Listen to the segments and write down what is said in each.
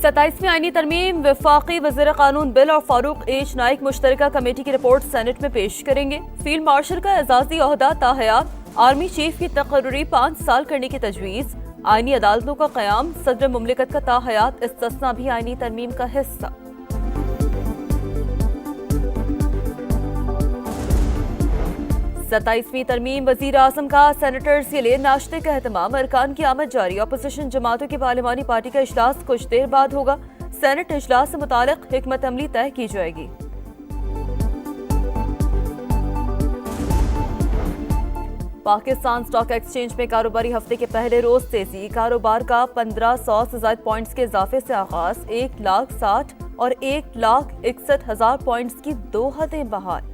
27वीं आईनी तरमीम वफाकी वज़ीर कानून बिल और फारूक एच नाइक मुश्तरका कमेटी की रिपोर्ट सेनेट में पेश करेंगे। फील्ड मार्शल का एजाजी ओहदा ताहयात, आर्मी चीफ की तकर्री 5 साल करने की तजवीज़, आईनी अदालतों का क़याम, सदर मुमलिकत का ताहयात इस्तिस्ना भी आईनी तरमीम का हिस्सा। सत्ताईसवीं तरमीम वज़ीर आज़म का सेनेटर्स के लिए नाश्ते का एहतमाम, अरकान की आमद जारी। अपोजिशन जमातों की पार्लिमानी पार्टी का इजलास कुछ देर बाद होगा। सेनेट इजलास से मुतालिक हिकमत अमली तय की जाएगी। पाकिस्तान स्टॉक एक्सचेंज में कारोबारी हफ्ते के पहले रोज तेजी, कारोबार का 1500 से ज़ायद पॉइंट्स के इजाफे से आगाज, 1,60,000 और 1,61,000 पॉइंट्स की 2 हदें बहाल।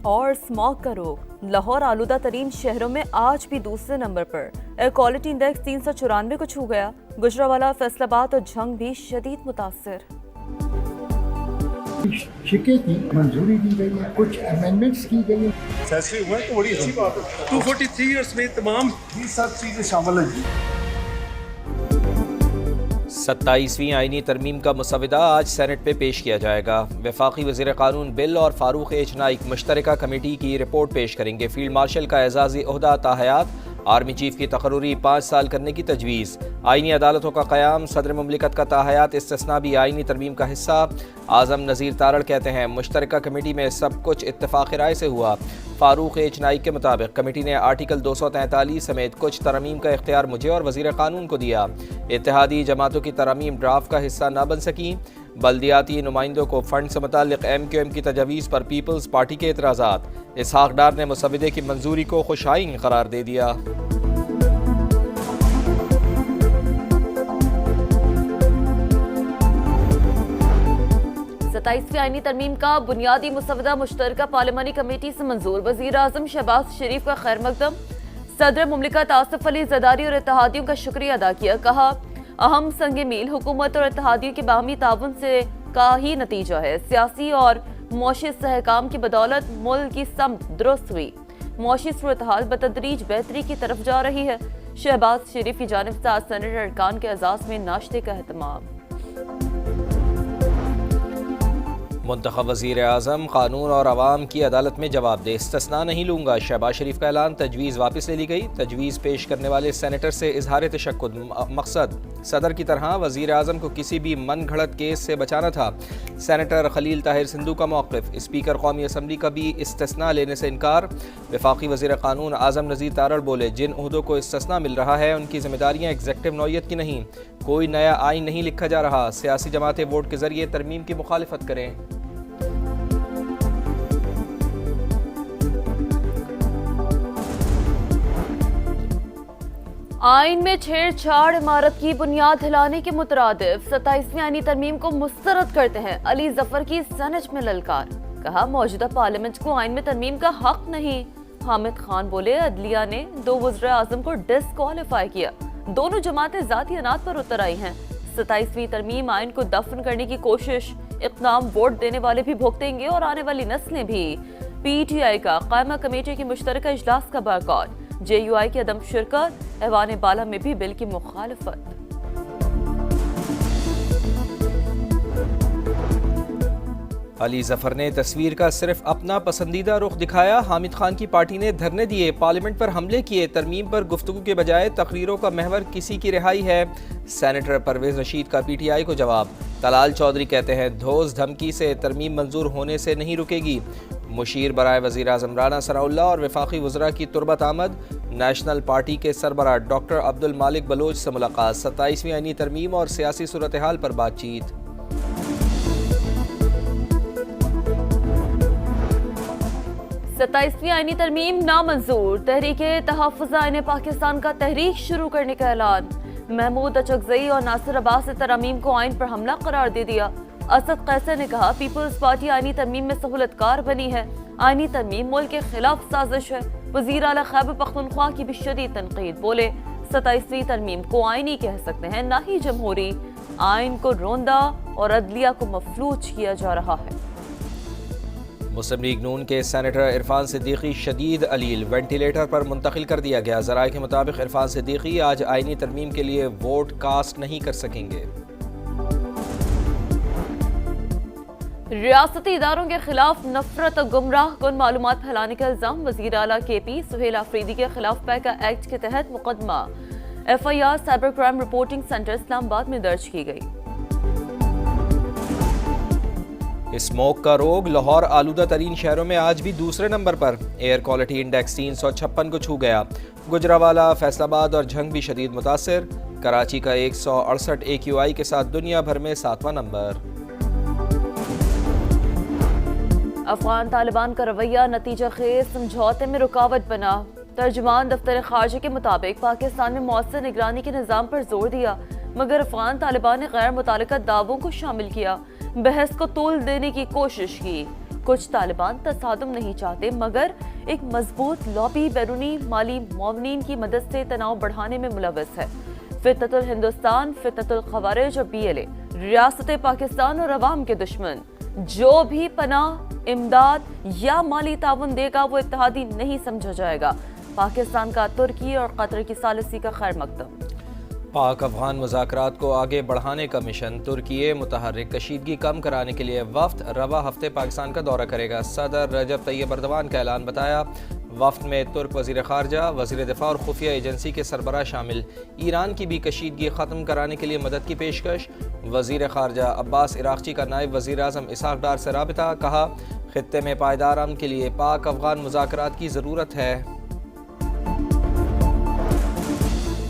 और स्मॉग का रोग, लाहौर आलूदा तरीन शहरों में आज भी दूसरे नंबर पर। एयर क्वालिटी इंडेक्स 394 को छू गया। गुजरावाला, फैसलाबाद और झंग भी शदीद मुतासिर। शिके की मंजूरी दी गई है, कुछ अमेंडमेंट्स की गई है। फैसले हुए तो बड़ी अच्छी बात है। 243 ईयर्स में तमाम ये सब चीजें शामिल हैं। 27वीं आईनी तरमीम का मुसवदा आज सेनेट में पेश किया जाएगा। वफाकी वज़ीर कानून बिल और फारूक एच नाइक मुश्तरका कमेटी की रिपोर्ट पेश करेंगे। फील्ड मार्शल का एजाजी ओहदा ताहयात, आर्मी चीफ की तकर्री 5 साल करने की तजवीज़, आईनी अदालतों का क़याम, सदर मुमलिकत का ताहयात इस्तिस्ना भी आईनी तरमीम का हिस्सा। आज़म नज़ीर तारड़ कहते हैं मुश्तरका कमेटी में सब कुछ इत्तफ़ाक़ राय से हुआ। फारूक एच नाइक के मुताबिक कमेटी ने आर्टिकल 243 समेत कुछ तरमीम का इख्तियार मुझे और वज़ीर कानून को दिया। इत्तेहादी जमातों की तरमीम ड्राफ्ट का हिस्सा न बन सकी। बल्दियाती नुमाइंदों को फंड से मुताल्लिक़ MQM की तजवीज़ पर पीपल्स पार्टी के एतराज़ात, इसहाक़ डार ने मुसवदे की मंजूरी को खुशाइन करार दे दिया। 27वीं आईनी तरमीम का बुनियादी मुसवदा मुश्तरका पार्लिमानी कमेटी से मंजूर। वज़ीर आज़म शहबाज शरीफ का खैर मकदम, सदर मुमलिकत आसिफ अली ज़रदारी और इत्तेहादियों का शुक्रिया अदा किया। कहा अहम संग मील हुकूमत और इत्तेहादियों के बाहमी ताउन से का ही नतीजा है। सियासी और मुआशी इस्तेहकाम की बदौलत मुल्क की समत दुरुस्त हुई। मुआशी सूरत हाल बतदरीज बेहतरी की तरफ जा रही है। शहबाज शरीफ की जानिब से आज सेनेट अरकान के एजाज़ में नाश्ते का एहतमाम। मुंतखब वज़ीर आज़म कानून और अवाम की अदालत में जवाब दे, इस्तिस्ना नहीं लूँगा। शहबाज शरीफ का ऐलान, तजवीज़ वापस ले ली गई। तजवीज़ पेश करने वाले सेनेटर से इजहार तशक्कुद, मकसद सदर की तरह वज़ीर आज़म को किसी भी मन घड़त केस से बचाना था। सेनेटर खलील ताहिर सिंधु का मौक़िफ़, स्पीकर कौमी असम्बली का भी इस्तिस्ना लेने से इनकार। वफाकी वज़ीर कानून आज़म नज़ीर तारड़ बोले जिन ओहदों को इस्तिस्ना मिल रहा है उनकी ज़िम्मेदारियाँ एग्जेक्टिव नौयत की नहीं, कोई नया आइन नहीं लिखा जा रहा। सियासी जमातें वोट के ज़रिए तरमीम की मुखालिफत करें। आइन में छेड़छाड़, इमारत की बुनियाद हिलाने के मुतरादिफ 27वीं आईनी तरमीम को मुस्तरद करते हैं। अली जफर की सेनेट में ललकार, कहा मौजूदा पार्लियामेंट को आइन में तरमीम का हक नहीं। हामिद खान बोले अदलिया ने 2 वज़ीर आज़म को डिस्क्वालीफाई किया। दोनों जमातें जाती अनात पर उतर आई हैं। 27वीं तरमीम आइन को दफन करने की कोशिश, इक़दाम वोट देने वाले भी भुगतेंगे और आने वाली नस्लें भी। PTI का कायमा कमेटी की मुश्तरका इजलास का बायकॉट, JUI की अदम शिरकत, ऐवान बाला में भी बिल की मुखालफत। अली जफर ने तस्वीर का सिर्फ अपना पसंदीदा रुख दिखाया। हामिद खान की पार्टी ने धरने दिए, पार्लियामेंट पर हमले किए। तरमीम पर गुफ्तगू के बजाय तकरीरों का महवर किसी की रिहाई है। सेनेटर परवेज रशीद का PTI को जवाब। तलाल चौधरी कहते हैं धोस धमकी से तरमीम मंजूर होने से नहीं रुकेगी। मुशीर बराए वज़ीर आज़म राना सनाउल्लाह और वफाकी वज़रा की तुरबत आमद। नेशनल पार्टी के सरबराह डॉक्टर अब्दुल मालिक बलोच से मुलाकात। 27वीं आईनी तरमीम और सियासी सूरत हाल पर बातचीत। सत्ताईसवीं आईनी तरमीम नामंजूर, तहरीके तहफ़्फ़ुज़ आईन पाकिस्तान का तहरीक शुरू करने का ऐलान। महमूद अचकज़ई और नासिर अब्बास ने तरमीम को आइन पर हमला करार दे दिया। असद कैसर ने कहा पीपल्स पार्टी आईनी तरमीम में सहूलतकार बनी है। आईनी तरमीम मुल्क के खिलाफ साजिश है। वज़ीर आला खैबर पख्तूनख्वा की भी शदीद तनकीद, बोले 27वीं तरमीम को आईनी कह सकते हैं ना ही जमहूरी। आइन को रोंदा और अदलिया को मफलूज किया जा रहा है। مسلم لیگ نون کے سینیٹر عرفان صدیقی شدید علیل، وینٹیلیٹر پر منتقل کر دیا گیا۔ ذرائع کے مطابق عرفان صدیقی آج آئینی ترمیم کے لیے ووٹ کاسٹ نہیں کر سکیں گے۔ ریاستی اداروں کے خلاف نفرت اور گمراہ کن معلومات پھیلانے کا الزام، وزیر اعلیٰ کے پی سہیل آفریدی کے خلاف پیکا ایکٹ کے تحت مقدمہ FIR cyber crime reporting centre Islamabad میں درج کی گئی۔ اسموک کا روگ لاہور آلودہ ترین شہروں میں آج بھی دوسرے نمبر پر، ایئر کوالٹی انڈیکس 356 کو چھو گیا۔ گجرانوالہ، فیصل آباد اور جھنگ بھی شدید متاثر۔ کراچی کا 168 AQI کے ساتھ دنیا بھر میں 7واں نمبر۔ افغان طالبان کا رویہ نتیجہ خیز سمجھوتے میں رکاوٹ بنا۔ ترجمان دفتر خارجہ کے مطابق پاکستان نے مؤثر نگرانی کے نظام پر زور دیا، مگر افغان طالبان نے غیر متعلقہ دعووں کو شامل کیا، بحث کو طول دینے کی کوشش کی۔ کچھ طالبان تصادم نہیں چاہتے، مگر ایک مضبوط لابی بیرونی مالی معاونین کی مدد سے تناؤ بڑھانے میں ملوث ہے۔ فتنۃ الہندوستان، فتنۃ الخوارج اور PLA ریاست پاکستان اور عوام کے دشمن۔ جو بھی پناہ، امداد یا مالی تعاون دے گا وہ اتحادی نہیں سمجھا جائے گا۔ پاکستان کا ترکی اور قطر کی ثالثی کا خیر مقدم۔ پاک افغان مذاکرات کو آگے بڑھانے کا مشن، ترکی متحرک کشیدگی کم کرانے کے لیے وفد رواں ہفتے پاکستان کا دورہ کرے گا۔ صدر رجب طیب ایردوان کا اعلان، بتایا وفد میں ترک وزیر خارجہ، وزیر دفاع اور خفیہ ایجنسی کے سربراہ شامل۔ ایران کی بھی کشیدگی ختم کرانے کے لیے مدد کی پیشکش۔ وزیر خارجہ عباس عراقچی کا نائب وزیر اعظم اسحاق ڈار سے رابطہ، کہا خطے میں پائیدار امن کے لیے پاک افغان مذاکرات کی ضرورت ہے۔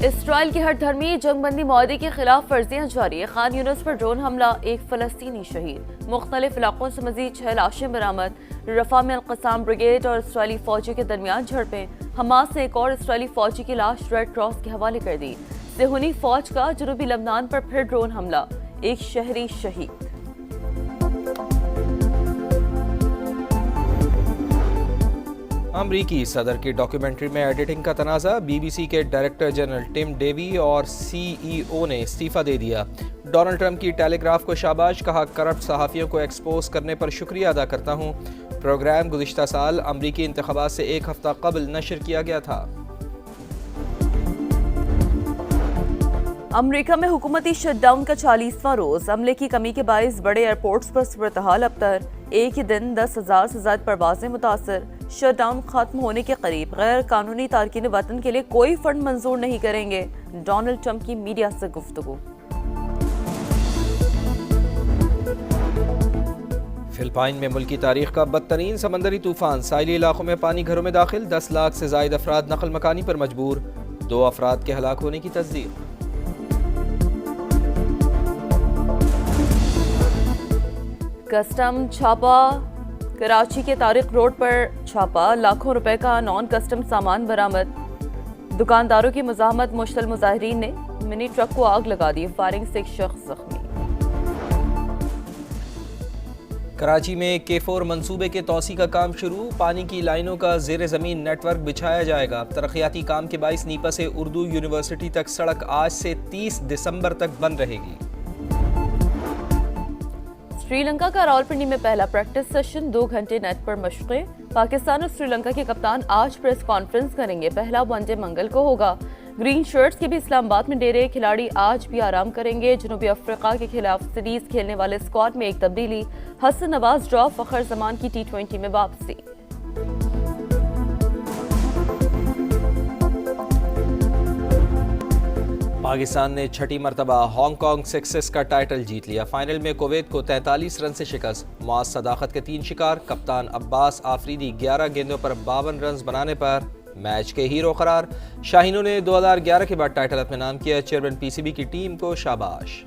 اسرائیل کی ہر دھرمی جنگ بندی معاہدے کے خلاف ورزیاں جاری، خان یونس پر ڈرون حملہ، ایک فلسطینی شہید۔ مختلف علاقوں سے مزید 6 لاشیں برآمد۔ رفح میں القسام بریگیڈ اور اسرائیلی فوجی کے درمیان جھڑپیں۔ حماس نے ایک اور اسرائیلی فوجی کی لاش ریڈ کراس کے حوالے کر دی۔ صہیونی فوج کا جنوبی لبنان پر پھر ڈرون حملہ، ایک شہری شہید۔ امریکی صدر کی ڈاکیومنٹری میں ایڈیٹنگ کا تنازع، BBC کے ڈائریکٹر جنرل ٹم ڈیوی اور CEO نے استعفیٰ دے دیا۔ ڈونلڈ ٹرمپ کی ٹیلی گراف کو شاباش، کہا کرپٹ صحافیوں کو ایکسپوز کرنے پر شکریہ ادا کرتا ہوں۔ پروگرام گزشتہ سال امریکی انتخابات سے 1 ہفتہ قبل نشر کیا گیا تھا۔ امریکہ میں حکومتی شٹ ڈاؤن کا 40واں روز، عملے کی کمی کے باعث بڑے ایئرپورٹس پر صورتحال ابتر۔ ایک ہی دن 10,000 سے زائد پروازیں متاثر۔ شٹ ڈاؤن ختم ہونے کے قریب غیر قانونی تارکین وطن کے لیے کوئی فنڈ منظور نہیں کریں گے، ڈونلڈ ٹرمپ کی میڈیا سے گفتگو۔ فلپائن میں ملکی تاریخ کا بدترین سمندری طوفان، ساحلی علاقوں میں پانی گھروں میں داخل، 10 لاکھ سے زائد افراد نقل مکانی پر مجبور، 2 افراد کے ہلاک ہونے کی تصدیق۔ کسٹم چھاپا، کراچی کے طارق روڈ پر چھاپا، لاکھوں روپے کا نان کسٹم سامان برآمد۔ دکانداروں کی مزاحمت، مشتعل مظاہرین نے منی ٹرک کو آگ لگا دی، فائرنگ سے ایک شخص زخمی۔ کراچی میں K4 منصوبے کے توسیع کا کام شروع، پانی کی لائنوں کا زیر زمین نیٹ ورک بچھایا جائے گا۔ ترقیاتی کام کے باعث نیپا سے اردو یونیورسٹی تک سڑک آج سے 30 دسمبر تک بند رہے گی۔ سری لنکا کا راولپنڈی میں پہلا پریکٹس سیشن، 2 گھنٹے نیٹ پر مشقیں۔ پاکستان اور سری لنکا کے کپتان آج پریس کانفرنس کریں گے، پہلا ون ڈے منگل کو ہوگا۔ گرین شرٹس کے بھی اسلام آباد میں ڈیرے، کھلاڑی آج بھی آرام کریں گے۔ جنوبی افریقہ کے خلاف سیریز کھیلنے والے اسکواڈ میں ایک تبدیلی، حسن نواز ڈرا، فخر زمان کی T20 میں واپسی۔ پاکستان نے 6ٹھی مرتبہ ہانگ کانگ سکسیس کا ٹائٹل جیت لیا، فائنل میں کویت کو 43 رن سے شکست۔ معاذ صداقت کے 3 شکار، کپتان عباس آفریدی 11 گیندوں پر 52 رنز بنانے پر میچ کے ہیرو قرار۔ شاہینوں نے 2011 کے بعد ٹائٹل اپنے نام کیا، چیئرمین PCB کی ٹیم کو شاباش۔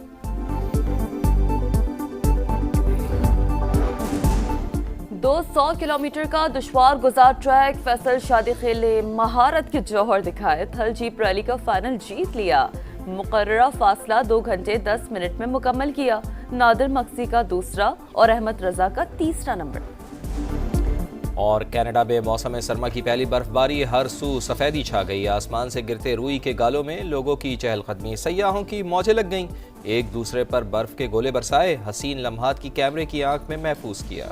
200 کلومیٹر کا دشوار گزار ٹریک، فیصل شادی خیل نے مہارت کے جوہر دکھائے، تھل جیپ ریلی کا فائنل جیت لیا، مقررہ فاصلہ 2 گھنٹے 10 منٹ میں مکمل کیا، نادر مقصی کا دوسرا اور احمد رضا کا تیسرا نمبر۔ اور کینیڈا میں موسم سرما کی پہلی برف باری، ہر سو سفیدی چھا گئی، آسمان سے گرتے روئی کے گالوں میں لوگوں کی چہل قدمی، سیاحوں کی موجیں لگ گئیں، ایک دوسرے پر برف کے گولے برسائے، حسین لمحات کی کیمرے کی آنکھ میں محفوظ کیا۔